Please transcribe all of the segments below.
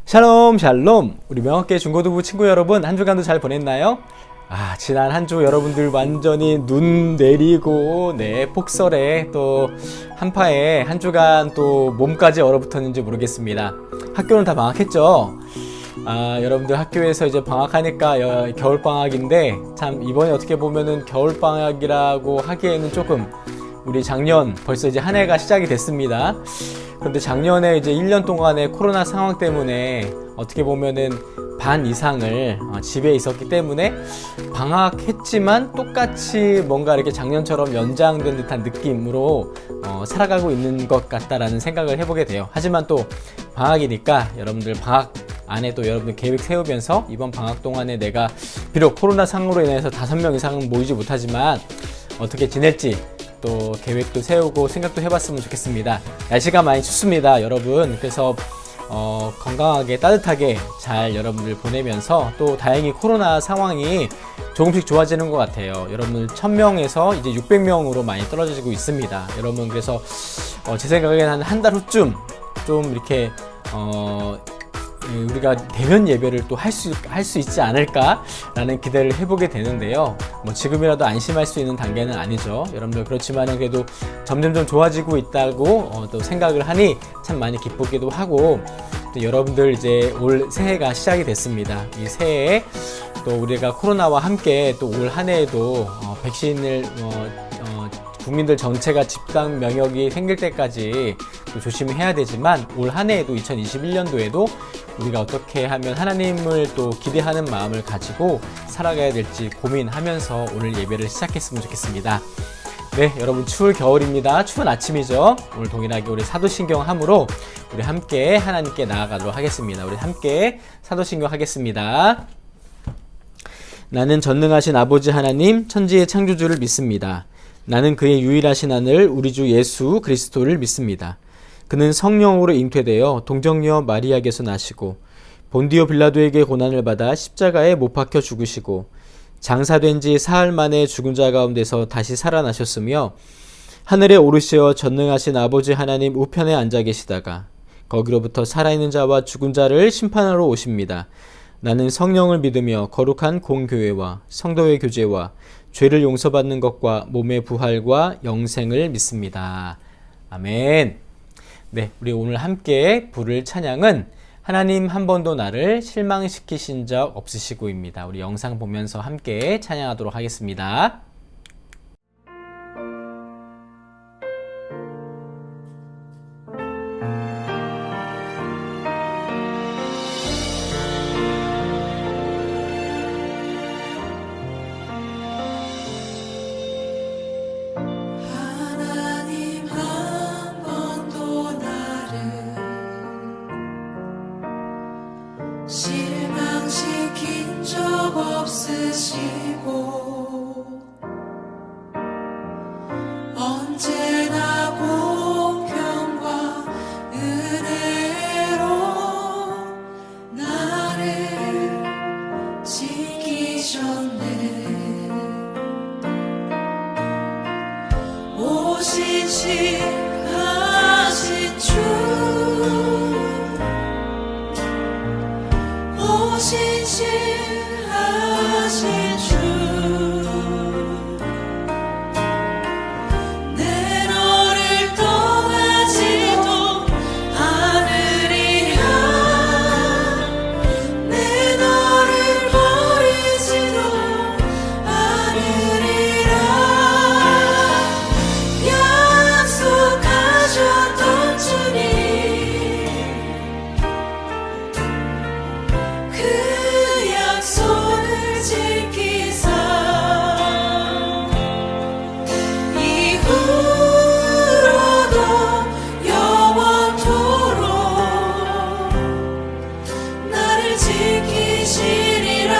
샬롬 샬롬. 우리 명학계 중고등부 친구 여러분, 한 주간도 잘 보냈나요? 지난 한 주 여러분들 완전히 눈 내리고 폭설에 또 한파에 한 주간 또 몸까지 얼어붙었는지 모르겠습니다. 학교는 다 방학했죠? 여러분들 학교에서 이제 방학하니까 겨울방학인데, 참 이번에 어떻게 보면은 겨울방학이라고 하기에는 조금, 우리 작년 벌써 이제 한 해가 시작이 됐습니다. 그런데 작년에 이제 1년 동안의 코로나 상황 때문에 어떻게 보면은 반 이상을 집에 있었기 때문에 방학했지만 똑같이 뭔가 이렇게 작년처럼 연장된 듯한 느낌으로 살아가고 있는 것 같다라는 생각을 해보게 돼요. 하지만 또 방학이니까 여러분들 방학 안에 또 여러분들 계획 세우면서 이번 방학 동안에 내가 비록 코로나 상으로 인해서 5명 이상은 모이지 못하지만 어떻게 지낼지 또 계획도 세우고 생각도 해봤으면 좋겠습니다. 날씨가 많이 춥습니다, 여러분. 그래서 건강하게 따뜻하게 잘 여러분들 보내면서, 또 다행히 코로나 상황이 조금씩 좋아지는 것 같아요. 여러분들 1000명에서 이제 600명으로 많이 떨어지고 있습니다. 여러분, 그래서 제 생각에는 한 달 후쯤 좀 이렇게 우리가 대면 예배를 또 할 수 있지 않을까라는 기대를 해보게 되는데요. 지금이라도 안심할 수 있는 단계는 아니죠, 여러분들. 그렇지만 그래도 점점 좋아지고 있다고 또 생각을 하니 참 많이 기쁘기도 하고, 또 여러분들 이제 올 새해가 시작이 됐습니다. 이 새해에 또 우리가 코로나와 함께 또 올 한 해에도 백신을 국민들 전체가 집단 면역이 생길 때까지 또 조심히 해야 되지만, 올 한 해에도 2021년도에도 우리가 어떻게 하면 하나님을 또 기대하는 마음을 가지고 살아가야 될지 고민하면서 오늘 예배를 시작했으면 좋겠습니다. 네, 여러분, 추울 겨울입니다. 추운 아침이죠. 오늘 동일하게 우리 사도신경 함으로 우리 함께 하나님께 나아가도록 하겠습니다. 우리 함께 사도신경 하겠습니다. 나는 전능하신 아버지 하나님, 천지의 창조주를 믿습니다. 나는 그의 유일하신 아들 우리 주 예수 그리스도를 믿습니다. 그는 성령으로 잉태되어 동정녀 마리아에게서 나시고 본디오 빌라도에게 고난을 받아 십자가에 못 박혀 죽으시고 장사된 지 사흘 만에 죽은 자 가운데서 다시 살아나셨으며 하늘에 오르시어 전능하신 아버지 하나님 우편에 앉아 계시다가 거기로부터 살아있는 자와 죽은 자를 심판하러 오십니다. 나는 성령을 믿으며 거룩한 공교회와 성도의 교제와 죄를 용서받는 것과 몸의 부활과 영생을 믿습니다. 아멘. 네, 우리 오늘 함께 부를 찬양은 하나님 한 번도 나를 실망시키신 적 없으시고입니다. 우리 영상 보면서 함께 찬양하도록 하겠습니다. 실망시킨 적 없으시고 언제나 공평과 은혜로 나를 지키셨네. 오신실하신 주, 오신실하신 주, 내 너를 떠나지도 않으리라. 내 너를 버리지도 않으리라. 약속하셨던 주님, 그 약속을 지키사 이후로도 영원토록 나를 지키시리라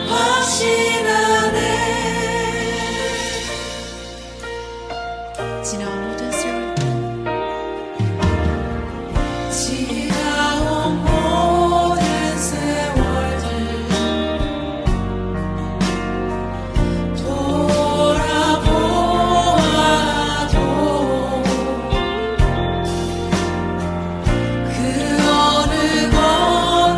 확신하네. 지나온 모든 세월들, 지나온 모든 세월들 돌아보아도 그 어느 것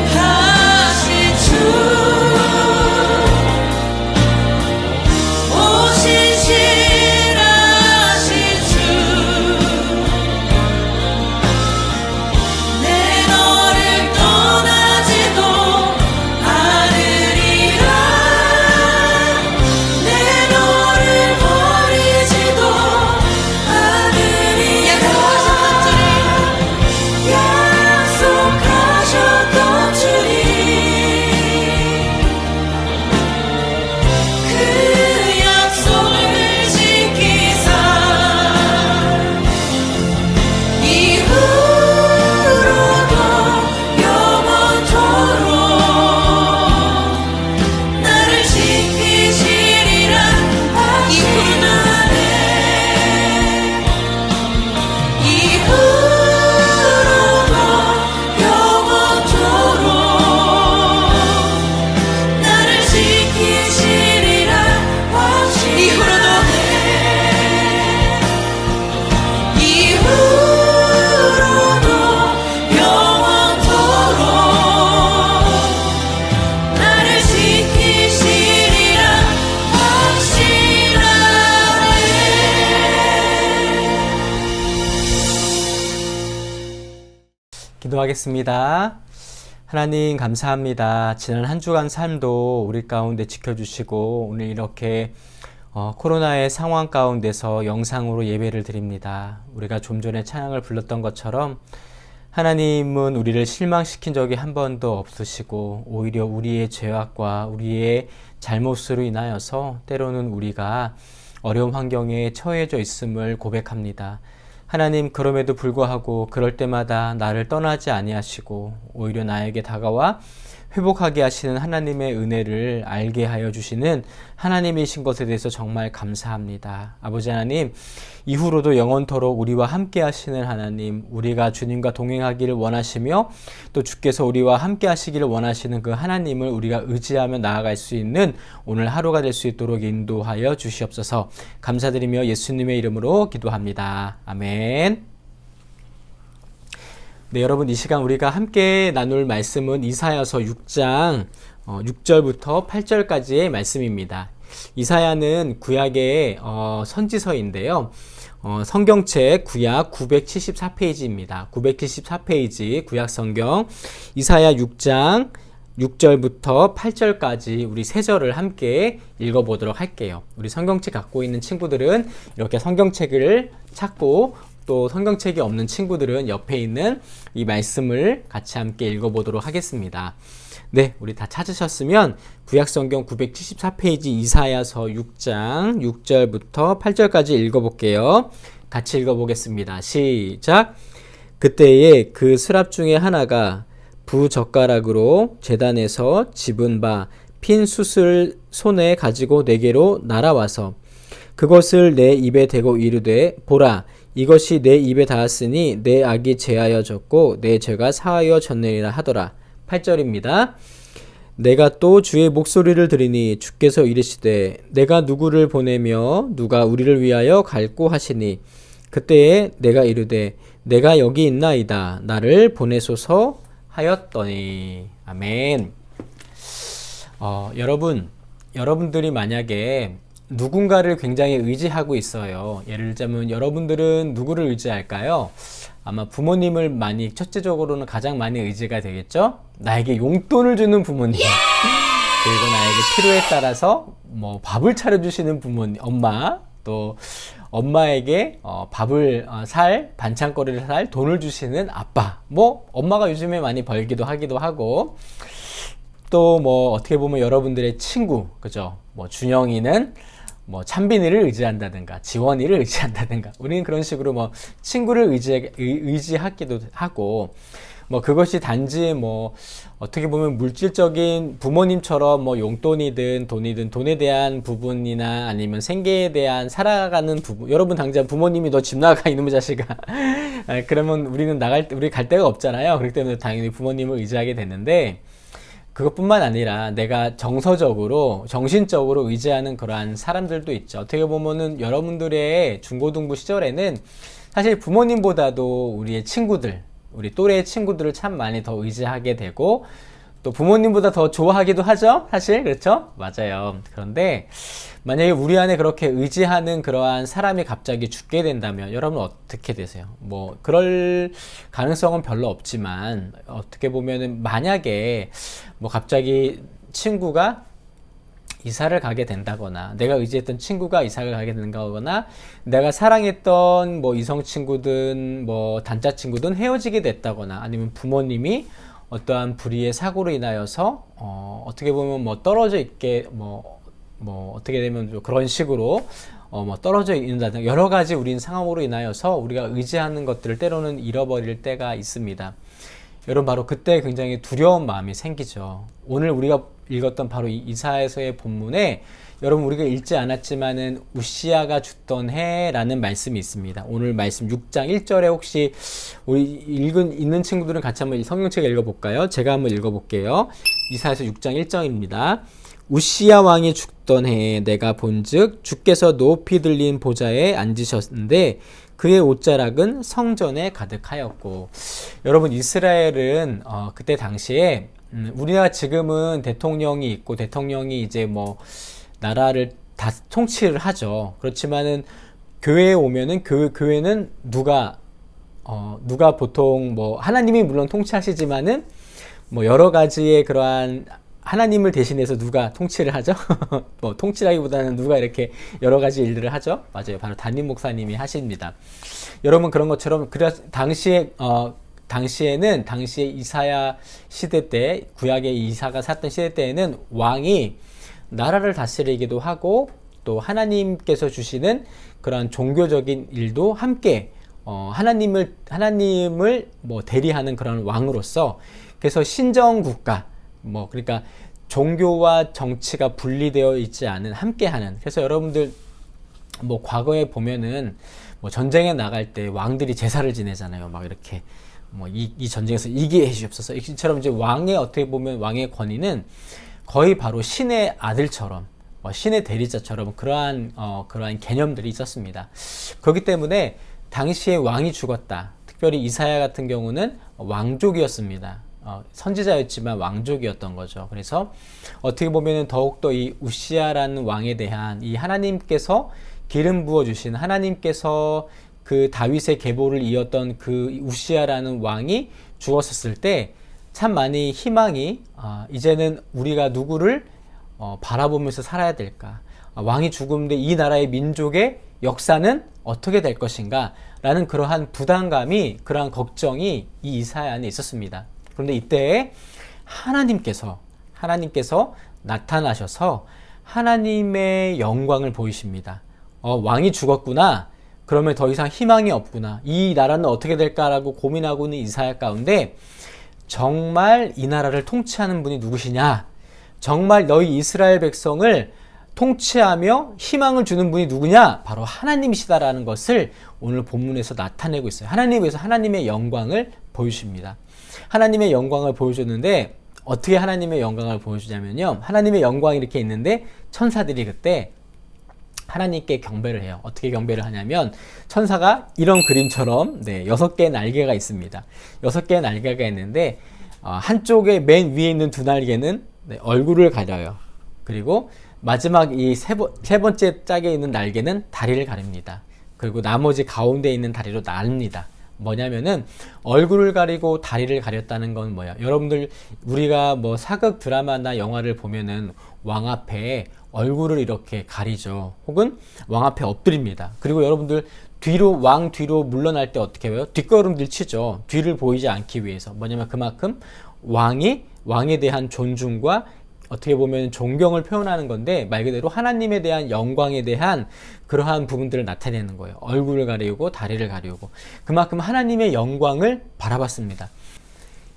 오신실하신 주 오신실하신 주 내 너를 떠나지도 않으리라 내 너를 버리지도 않으리라 약속하셨던 주님 그 약속을 지키사 이후로도 영원토록 나를 지키시리라 하시나네 이후로도 영원토록 나를 지키시리라 하시나네 이후로도 영원토록 나를 지키시리라 하시나네 기도하겠습니다. 하나님 감사합니다. 지난 한 주간 삶도 우리 가운데 지켜주시고 오늘 이렇게 코로나의 상황 가운데서 영상으로 예배를 드립니다. 우리가 좀 전에 찬양을 불렀던 것처럼 하나님은 우리를 실망시킨 적이 한 번도 없으시고 오히려 우리의 죄악과 우리의 잘못으로 인하여서 때로는 우리가 어려운 환경에 처해져 있음을 고백합니다. 하나님 그럼에도 불구하고 그럴 때마다 나를 떠나지 아니하시고 오히려 나에게 다가와 회복하게 하시는 하나님의 은혜를 알게 하여 주시는 하나님이신 것에 대해서 정말 감사합니다. 아버지 하나님, 이후로도 영원토록 우리와 함께 하시는 하나님, 우리가 주님과 동행하기를 원하시며 또 주께서 우리와 함께 하시기를 원하시는 그 하나님을 우리가 의지하며 나아갈 수 있는 오늘 하루가 될 수 있도록 인도하여 주시옵소서. 감사드리며 예수님의 이름으로 기도합니다. 아멘. 네, 여러분 이 시간 우리가 함께 나눌 말씀은 이사야서 6장 6절부터 8절까지의 말씀입니다. 이사야는 구약의 선지서인데요. 성경책 구약 974페이지입니다. 974페이지 구약 성경 이사야 6장 6절부터 8절까지 우리 세 절을 함께 읽어보도록 할게요. 우리 성경책 갖고 있는 친구들은 이렇게 성경책을 찾고 또 성경책이 없는 친구들은 옆에 있는 이 말씀을 같이 함께 읽어보도록 하겠습니다. 네, 우리 다 찾으셨으면 구약성경 974페이지 이사야서 6장 6절부터 8절까지 읽어볼게요. 같이 읽어보겠습니다. 시작! 그때에 그 스랍 중에 하나가 부젓가락으로 제단에서 집은 바 핀 숯을 손에 가지고 내게로 날아와서 그것을 내 입에 대고 이르되 보라 이것이 내 입에 닿았으니 내 악이 제하여졌고 내 죄가 사하여 졌느니라 하더라. 8절입니다. 내가 또 주의 목소리를 들으니 주께서 이르시되 내가 누구를 보내며 누가 우리를 위하여 갈고 하시니 그때에 내가 이르되 내가 여기 있나이다 나를 보내소서 하였더니. 아멘. 여러분들이 만약에 누군가를 굉장히 의지하고 있어요. 예를 들자면 여러분들은 누구를 의지할까요? 아마 부모님을 많이, 첫째적으로는 가장 많이 의지가 되겠죠? 나에게 용돈을 주는 부모님. 그리고 나에게 필요에 따라서 뭐 밥을 차려주시는 부모님, 엄마. 또 엄마에게 밥을 살, 반찬거리를 살 돈을 주시는 아빠. 뭐 엄마가 요즘에 많이 벌기도 하기도 하고, 또 뭐 어떻게 보면 여러분들의 친구, 그죠? 뭐 준영이는 뭐 찬빈이를 의지한다든가 지원이를 의지한다든가 우리는 그런 식으로 뭐 친구를 의지하기도 하고, 뭐 그것이 단지 뭐 어떻게 보면 물질적인 부모님처럼 뭐 용돈이든 돈이든 돈에 대한 부분이나 아니면 생계에 대한 살아가는 부분. 여러분 당장 부모님이 너 집 나가 이놈의 자식아 그러면 우리는 우리 갈 데가 없잖아요. 그렇기 때문에 당연히 부모님을 의지하게 되는데, 그것뿐만 아니라 내가 정서적으로, 정신적으로 의지하는 그러한 사람들도 있죠. 어떻게 보면은 여러분들의 중고등부 시절에는 사실 부모님보다도 우리의 친구들, 우리 또래의 친구들을 참 많이 더 의지하게 되고 또 부모님보다 더 좋아하기도 하죠. 사실 그렇죠? 맞아요. 그런데 만약에 우리 안에 그렇게 의지하는 그러한 사람이 갑자기 죽게 된다면 여러분 어떻게 되세요? 뭐 그럴 가능성은 별로 없지만 어떻게 보면은 만약에 뭐 갑자기 친구가 이사를 가게 된다거나 내가 의지했던 친구가 이사를 가게 된다거나 내가 사랑했던 뭐 이성 친구든 뭐 단짝 친구든 헤어지게 됐다거나 아니면 부모님이 어떠한 불의의 사고로 인하여서 어떻게 보면 뭐 떨어져 있게 뭐 어떻게 되면 좀 그런 식으로 뭐 떨어져 있는다든가 여러 가지 우린 상황으로 인하여서 우리가 의지하는 것들을 때로는 잃어버릴 때가 있습니다. 여러분 바로 그때 굉장히 두려운 마음이 생기죠. 오늘 우리가 읽었던 바로 이 이사야서의 본문에 여러분 우리가 읽지 않았지만은 우시야가 죽던 해라는 말씀이 있습니다. 오늘 말씀 6장 1절에 혹시 우리 있는 친구들은 같이 한번 성경책을 읽어볼까요? 제가 한번 읽어볼게요. 이사야서 6장 1절입니다. 우시야 왕이 죽던 해에 내가 본즉 주께서 높이 들린 보좌에 앉으셨는데 그의 옷자락은 성전에 가득하였고. 여러분 이스라엘은 그때 당시에 우리나라 지금은 대통령이 있고 대통령이 이제 뭐 나라를 다 통치를 하죠. 그렇지만은 교회에 오면은 교회는 누가 보통 뭐 하나님이 물론 통치하시지만은 뭐 여러 가지의 그러한 하나님을 대신해서 누가 통치를 하죠? 뭐 통치라기보다는 누가 이렇게 여러 가지 일들을 하죠? 맞아요. 바로 담임 목사님이 하십니다. 여러분 그런 것처럼 당시에는 이사야 시대 때 구약의 이사가 살던 시대 때에는 왕이 나라를 다스리기도 하고 또 하나님께서 주시는 그런 종교적인 일도 함께 하나님을 뭐 대리하는 그런 왕으로서 그래서 신정 국가 뭐 그러니까 종교와 정치가 분리되어 있지 않은 함께하는 그래서 여러분들 뭐 과거에 보면은 뭐 전쟁에 나갈 때 왕들이 제사를 지내잖아요. 막 이렇게 뭐 이 전쟁에서 이기해 주옵소서. 이처럼 이제 왕의 어떻게 보면 왕의 권위는 거의 바로 신의 아들처럼 신의 대리자처럼 그러한 개념들이 있었습니다. 그렇기 때문에 당시에 왕이 죽었다. 특별히 이사야 같은 경우는 왕족이었습니다. 선지자였지만 왕족이었던 거죠. 그래서 어떻게 보면 더욱더 이 우시야라는 왕에 대한 이 하나님께서 기름 부어주신 하나님께서 그 다윗의 계보를 이었던 그 우시야라는 왕이 죽었었을 때 참 많이 희망이 이제는 우리가 누구를 바라보면서 살아야 될까? 왕이 죽음인데 이 나라의 민족의 역사는 어떻게 될 것인가? 라는 그러한 부담감이 그러한 걱정이 이 이사야 안에 있었습니다. 그런데 이때 하나님께서 나타나셔서 하나님의 영광을 보이십니다. 왕이 죽었구나. 그러면 더 이상 희망이 없구나. 이 나라는 어떻게 될까라고 고민하고 있는 이사야 가운데 정말 이 나라를 통치하는 분이 누구시냐? 정말 너희 이스라엘 백성을 통치하며 희망을 주는 분이 누구냐? 바로 하나님이시다라는 것을 오늘 본문에서 나타내고 있어요. 하나님께서 하나님의 영광을 보여주십니다. 하나님의 영광을 보여줬는데 어떻게 하나님의 영광을 보여주냐면요. 하나님의 영광이 이렇게 있는데 천사들이 그때 하나님께 경배를 해요. 어떻게 경배를 하냐면 천사가 이런 그림처럼 6개의 날개가 있습니다. 6개의 날개가 있는데 한쪽에 맨 위에 있는 두 날개는 얼굴을 가려요. 그리고 마지막 이 세 번째 짝에 있는 날개는 다리를 가립니다. 그리고 나머지 가운데 있는 다리로 나릅니다. 뭐냐면은 얼굴을 가리고 다리를 가렸다는 건 뭐야? 여러분들 우리가 뭐 사극 드라마나 영화를 보면은 왕 앞에 얼굴을 이렇게 가리죠. 혹은 왕 앞에 엎드립니다. 그리고 여러분들 왕 뒤로 물러날 때 어떻게 해요? 뒷걸음질 치죠. 뒤를 보이지 않기 위해서. 뭐냐면 그만큼 왕에 대한 존중과 어떻게 보면 존경을 표현하는 건데 말 그대로 하나님에 대한 영광에 대한 그러한 부분들을 나타내는 거예요. 얼굴을 가리우고 다리를 가리우고 그만큼 하나님의 영광을 바라봤습니다.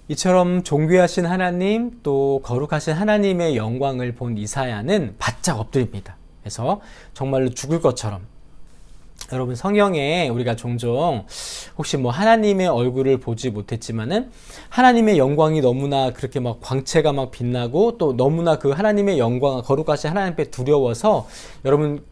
이처럼 존귀하신 하나님 또 거룩하신 하나님의 영광을 본 이사야는 바짝 엎드립니다. 그래서 정말로 죽을 것처럼 여러분 성경에 우리가 종종 혹시 뭐 하나님의 얼굴을 보지 못했지만은 하나님의 영광이 너무나 그렇게 막 광채가 막 빛나고 또 너무나 그 하나님의 영광 거룩하신 하나님 앞에 두려워서 여러분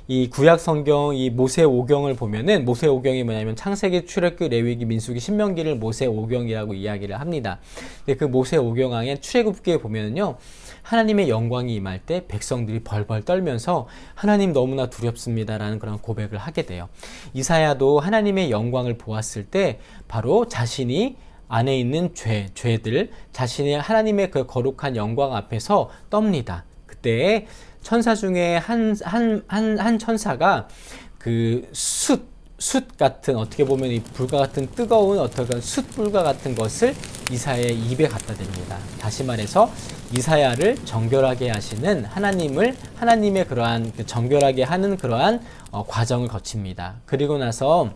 이 구약 성경 이 모세 오경을 보면은 모세 오경이 뭐냐면 창세기, 출애굽기, 레위기, 민수기, 신명기를 모세 오경이라고 이야기를 합니다. 근데 그 모세 오경왕의 출애굽기에 보면은요, 하나님의 영광이 임할 때 백성들이 벌벌 떨면서 하나님 너무나 두렵습니다라는 그런 고백을 하게 돼요. 이사야도 하나님의 영광을 보았을 때 바로 자신이 안에 있는 죄들, 자신이 하나님의 그 거룩한 영광 앞에서 떱니다. 그때 천사 중에 한 천사가 그 숯 같은, 어떻게 보면 이 불과 같은 뜨거운 어떤 숯불과 같은 것을 이사야의 입에 갖다 댑니다. 다시 말해서 이사야를 정결하게 하시는 하나님의 그러한 정결하게 하는 그러한 과정을 거칩니다. 그리고 나서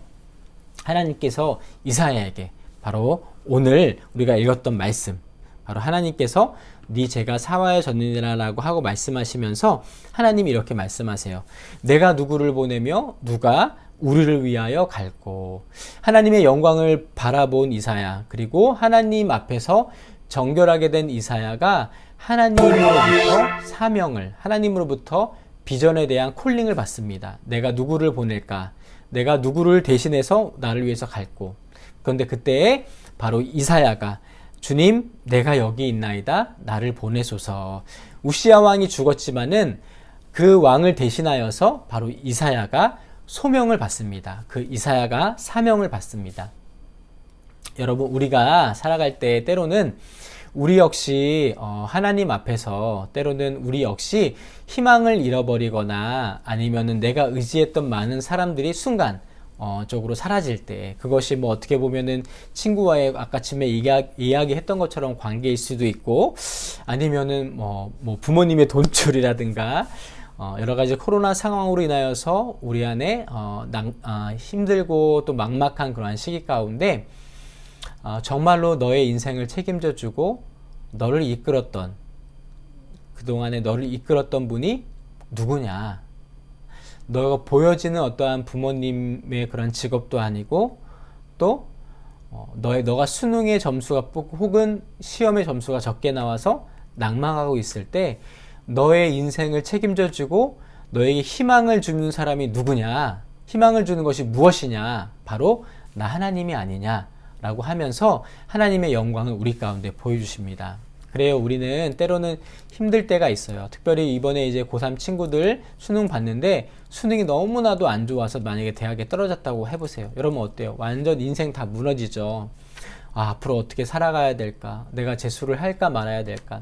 하나님께서 이사야에게 바로 오늘 우리가 읽었던 말씀, 바로 하나님께서 네 죄가 사하여졌느니라 라고 하고 말씀하시면서 하나님이 이렇게 말씀하세요. 내가 누구를 보내며 누가 우리를 위하여 갈고. 하나님의 영광을 바라본 이사야, 그리고 하나님 앞에서 정결하게 된 이사야가 하나님으로부터 비전에 대한 콜링을 받습니다. 내가 누구를 보낼까? 내가 누구를 대신해서 나를 위해서 갈고. 그런데 그때 바로 이사야가 주님, 내가 여기 있나이다. 나를 보내소서. 우시야 왕이 죽었지만은 그 왕을 대신하여서 바로 이사야가 소명을 받습니다. 그 이사야가 사명을 받습니다. 여러분, 우리가 살아갈 때 때로는 우리 역시 하나님 앞에서 때로는 우리 역시 희망을 잃어버리거나 아니면은 내가 의지했던 많은 사람들이 순간 적으로 사라질 때, 그것이 뭐 어떻게 보면은 친구와의 아까쯤에 이야기했던 것처럼 관계일 수도 있고, 아니면은 뭐 부모님의 돈줄이라든가 여러 가지 코로나 상황으로 인하여서 우리 안에 힘들고 또 막막한 그러한 시기 가운데 정말로 너의 인생을 책임져 주고 그동안에 너를 이끌었던 분이 누구냐? 너가 보여지는 어떠한 부모님의 그런 직업도 아니고, 또 너가 수능의 점수가 혹은 시험의 점수가 적게 나와서 낭망하고 있을 때 너의 인생을 책임져 주고 너에게 희망을 주는 사람이 누구냐? 희망을 주는 것이 무엇이냐? 바로 나 하나님이 아니냐? 라고 하면서 하나님의 영광을 우리 가운데 보여주십니다. 그래요, 우리는 때로는 힘들 때가 있어요. 특별히 이번에 이제 고3 친구들 수능 봤는데 수능이 너무나도 안 좋아서 만약에 대학에 떨어졌다고 해보세요. 여러분 어때요? 완전 인생 다 무너지죠. 앞으로 어떻게 살아가야 될까? 내가 재수를 할까 말아야 될까?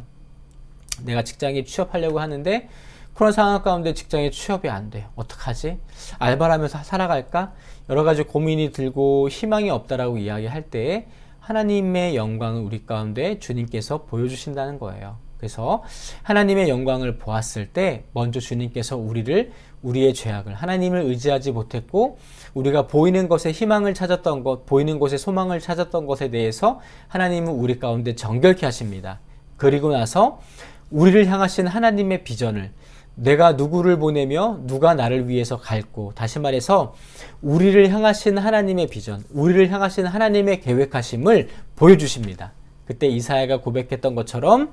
내가 직장에 취업하려고 하는데 그런 상황 가운데 직장에 취업이 안 돼. 어떡하지? 알바를 하면서 살아갈까? 여러 가지 고민이 들고 희망이 없다라고 이야기할 때 하나님의 영광을 우리 가운데 주님께서 보여주신다는 거예요. 그래서 하나님의 영광을 보았을 때 먼저 주님께서 우리의 죄악을, 하나님을 의지하지 못했고 우리가 보이는 것에 희망을 찾았던 것, 보이는 곳에 소망을 찾았던 것에 대해서 하나님은 우리 가운데 정결케 하십니다. 그리고 나서 우리를 향하신 하나님의 비전을, 내가 누구를 보내며 누가 나를 위해서 갈고, 다시 말해서 우리를 향하신 하나님의 비전, 우리를 향하신 하나님의 계획하심을 보여주십니다. 그때 이사야가 고백했던 것처럼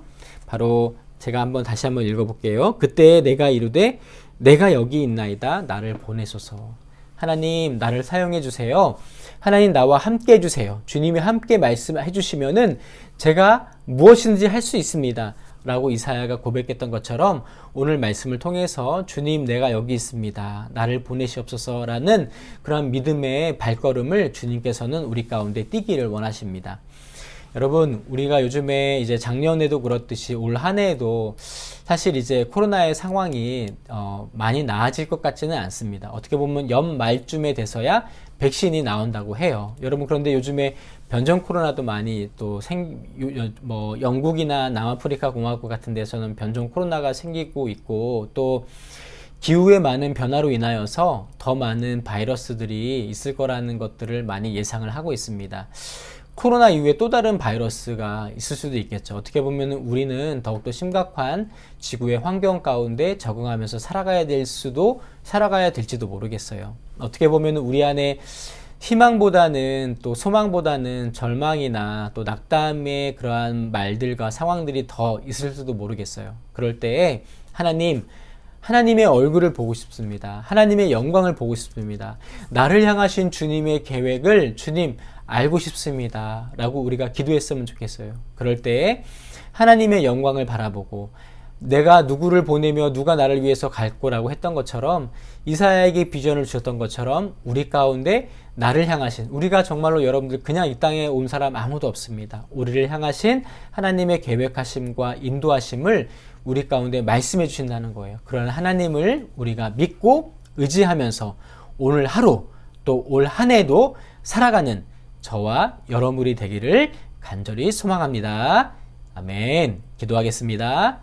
바로 제가 다시 한번 읽어볼게요. 그때 내가 이르되 내가 여기 있나이다. 나를 보내소서. 하나님, 나를 사용해 주세요. 하나님, 나와 함께 해주세요. 주님이 함께 말씀해 주시면은 제가 무엇이든지 할 수 있습니다. 라고 이사야가 고백했던 것처럼 오늘 말씀을 통해서 주님, 내가 여기 있습니다. 나를 보내시옵소서 라는 그런 믿음의 발걸음을 주님께서는 우리 가운데 띄기를 원하십니다. 여러분, 우리가 요즘에 이제 작년에도 그렇듯이 올 한 해에도 사실 이제 코로나의 상황이 많이 나아질 것 같지는 않습니다. 어떻게 보면 연말쯤에 돼서야 백신이 나온다고 해요. 여러분, 그런데 요즘에 변종 코로나도 많이 또 영국이나 남아프리카 공화국 같은 데서는 변종 코로나가 생기고 있고, 또 기후의 많은 변화로 인하여서 더 많은 바이러스들이 있을 거라는 것들을 많이 예상을 하고 있습니다. 코로나 이후에 또 다른 바이러스가 있을 수도 있겠죠. 어떻게 보면 우리는 더욱더 심각한 지구의 환경 가운데 적응하면서 살아가야 될지도 모르겠어요. 어떻게 보면 우리 안에 희망보다는 또 소망보다는 절망이나 또 낙담의 그러한 말들과 상황들이 더 있을지도 모르겠어요. 그럴 때에 하나님 하나님의 얼굴을 보고 싶습니다. 하나님의 영광을 보고 싶습니다. 나를 향하신 주님의 계획을 주님 알고 싶습니다. 라고 우리가 기도했으면 좋겠어요. 그럴 때 하나님의 영광을 바라보고 내가 누구를 보내며 누가 나를 위해서 갈 거라고 했던 것처럼 이사야에게 비전을 주셨던 것처럼 우리 가운데 나를 향하신, 우리가 정말로 여러분들 그냥 이 땅에 온 사람 아무도 없습니다. 우리를 향하신 하나님의 계획하심과 인도하심을 우리 가운데 말씀해 주신다는 거예요. 그런 하나님을 우리가 믿고 의지하면서 오늘 하루 또 올 한 해도 살아가는 저와 여러분이 되기를 간절히 소망합니다. 아멘. 기도하겠습니다.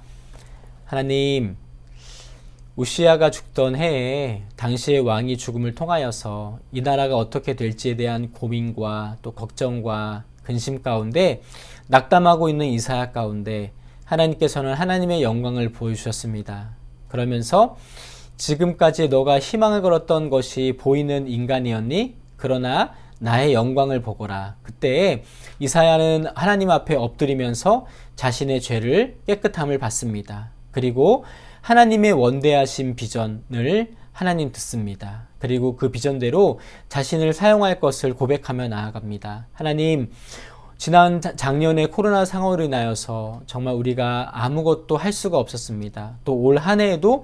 하나님, 우시아가 죽던 해에 당시의 왕이 죽음을 통하여서 이 나라가 어떻게 될지에 대한 고민과 또 걱정과 근심 가운데 낙담하고 있는 이사야 가운데 하나님께서는 하나님의 영광을 보여주셨습니다. 그러면서 지금까지 너가 희망을 걸었던 것이 보이는 인간이었니? 그러나 나의 영광을 보거라. 그때 이사야는 하나님 앞에 엎드리면서 자신의 죄를 깨끗함을 받습니다. 그리고 하나님의 원대하신 비전을 하나님 듣습니다. 그리고 그 비전대로 자신을 사용할 것을 고백하며 나아갑니다. 하나님, 지난 작년에 코로나 상황으로 인하여서 정말 우리가 아무것도 할 수가 없었습니다. 또 올 한 해에도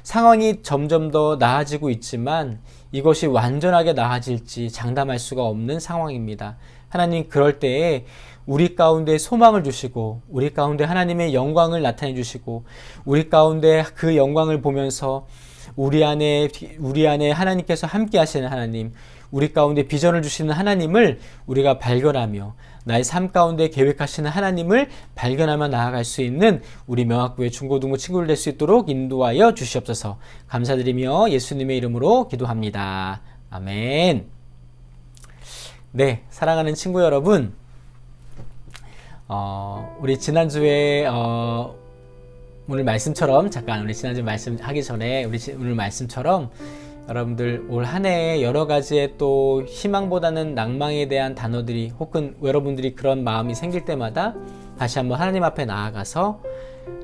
상황이 점점 더 나아지고 있지만 이것이 완전하게 나아질지 장담할 수가 없는 상황입니다. 하나님, 그럴 때에 우리 가운데 소망을 주시고 우리 가운데 하나님의 영광을 나타내 주시고 우리 가운데 그 영광을 보면서 우리 안에 하나님께서 함께 하시는 하나님, 우리 가운데 비전을 주시는 하나님을 우리가 발견하며 나의 삶 가운데 계획하시는 하나님을 발견하며 나아갈 수 있는 우리 명학부의 중고등부 친구를 될 수 있도록 인도하여 주시옵소서. 감사드리며 예수님의 이름으로 기도합니다. 아멘. 네, 사랑하는 친구 여러분, 우리 지난주에 오늘 말씀처럼 잠깐 우리 지난주 말씀하기 전에 오늘 말씀처럼 여러분들 올 한 해 여러 가지의 또 희망보다는 낭망에 대한 단어들이 혹은 여러분들이 그런 마음이 생길 때마다 다시 한번 하나님 앞에 나아가서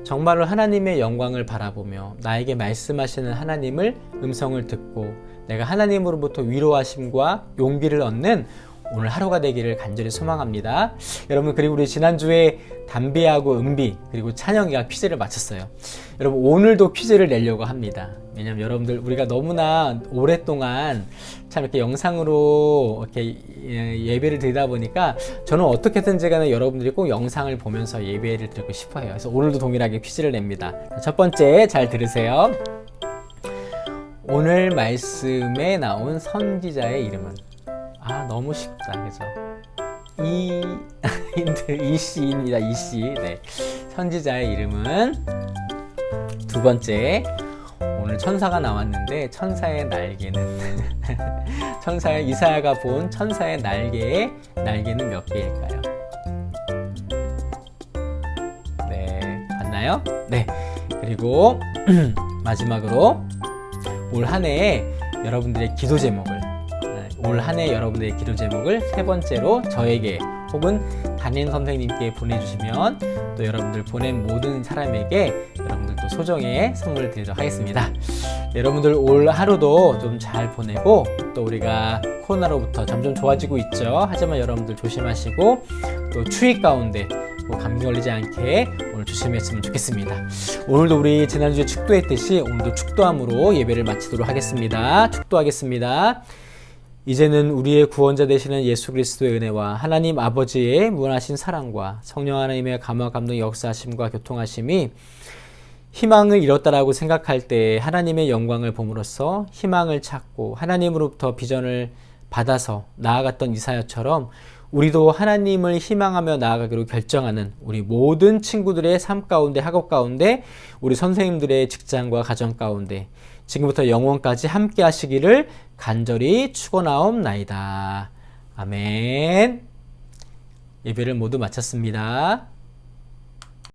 정말로 하나님의 영광을 바라보며 나에게 말씀하시는 하나님을 음성을 듣고 내가 하나님으로부터 위로하심과 용기를 얻는 오늘 하루가 되기를 간절히 소망합니다. 여러분, 그리고 우리 지난주에 담비하고 은비 그리고 찬영이가 퀴즈를 마쳤어요. 여러분, 오늘도 퀴즈를 내려고 합니다. 왜냐면 여러분들 우리가 너무나 오랫동안 참 이렇게 영상으로 이렇게 예배를 드리다 보니까 저는 어떻게든지 간에 여러분들이 꼭 영상을 보면서 예배를 드리고 싶어요. 그래서 오늘도 동일하게 퀴즈를 냅니다. 첫 번째 잘 들으세요. 오늘 말씀에 나온 선지자의 이름은? 너무 쉽다, 그죠? 이씨입니다. 이씨. 네. 선지자의 이름은? 두 번째, 오늘 천사가 나왔는데 천사의 날개는 이사야가 본 천사의 날개는 몇 개일까요? 네, 봤나요? 네. 그리고 마지막으로 올 한 해에 여러분들의 기도 제목을 세 번째로 저에게 혹은 담임 선생님께 보내주시면 또 여러분들 보낸 모든 사람에게 여러분들도 소정의 선물을 드리도록 하겠습니다. 여러분들 올 하루도 좀 잘 보내고 또 우리가 코로나로부터 점점 좋아지고 있죠. 하지만 여러분들 조심하시고 또 추위 가운데 감기 걸리지 않게 오늘 조심했으면 좋겠습니다. 오늘도 우리 지난주에 축도했듯이 오늘도 축도함으로 예배를 마치도록 하겠습니다. 축도하겠습니다. 이제는 우리의 구원자 되시는 예수 그리스도의 은혜와 하나님 아버지의 무한하신 사랑과 성령 하나님의 감화 감동 역사하심과 교통하심이 희망을 잃었다라고 생각할 때 하나님의 영광을 봄으로써 희망을 찾고 하나님으로부터 비전을 받아서 나아갔던 이사야처럼 우리도 하나님을 희망하며 나아가기로 결정하는 우리 모든 친구들의 삶 가운데, 학업 가운데, 우리 선생님들의 직장과 가정 가운데 지금부터 영원까지 함께 하시기를 간절히 축원하옵나이다. 아멘. 예배를 모두 마쳤습니다.